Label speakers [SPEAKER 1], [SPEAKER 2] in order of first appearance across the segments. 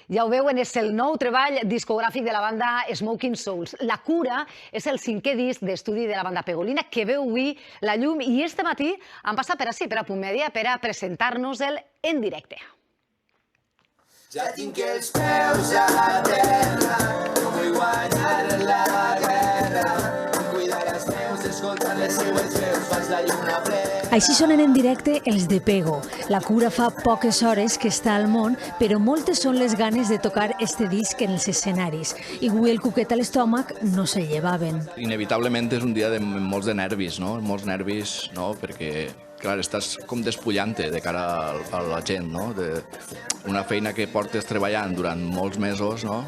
[SPEAKER 1] Ja ho veuen, és el nou treball discogràfic de la banda Smoking Souls. La cura és el 5è disc d'estudi de la banda Pegolina que veu avui la llum i este matí han passat per ací, per a Punt Mèdia, per a presentar-nos-el en directe.
[SPEAKER 2] Ja tinc els peus a terra, no vull guanyar la guerra, vull cuidar els meus, escoltar les seues veus, faig la lluna plena.
[SPEAKER 3] Així sonen en directe els de Pego. La cura fa poques hores que està al món, però moltes són les ganes de tocar este disc en els escenaris. I avui el cuquet a l'estómac no se llevaven.
[SPEAKER 4] Inevitablement és un dia de molts de nervis, no? Molts nervis, no? Perquè, clar, estàs com despullant-te de cara a la gent, no? Una feina que portes treballant durant molts mesos, no?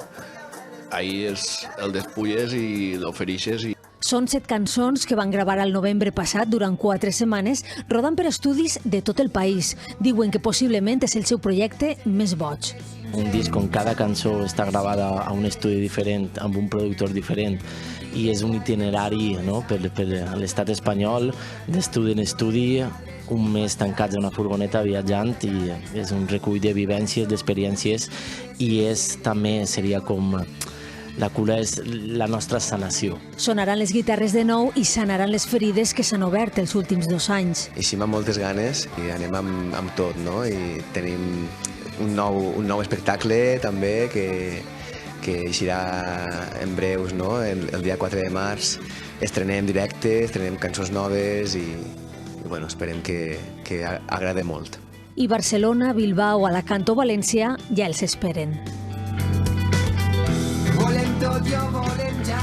[SPEAKER 4] Ahir el despulles i l'oferixes i...
[SPEAKER 3] Són 7 cançons que van gravar al novembre passat durant 4 setmanes, rodant per estudis de tot el país. Diuen que possiblement és el seu projecte més boig.
[SPEAKER 5] Un disc on cada cançó està gravada a un estudi diferent, amb un productor diferent, i és un itinerari, no? per l'estat espanyol, d'estudi en estudi, un mes tancats a una furgoneta viatjant, i és un recull de vivències, d'experiències, i també seria com... La cura és la nostra sanació.
[SPEAKER 3] Sonaran les guitarres de nou i sanaran les ferides que s'han obert els últims 2 anys.
[SPEAKER 6] Eixim amb moltes ganes i anem amb tot, no? I tenim un nou espectacle també que eixirà en breus, no? El dia 4 de març. Estrenem directe, estrenem cançons noves i bueno, esperem que agrade molt.
[SPEAKER 3] I Barcelona, Bilbao, Alacant o València ja els esperen.
[SPEAKER 2] Volem tot, jo volem ja.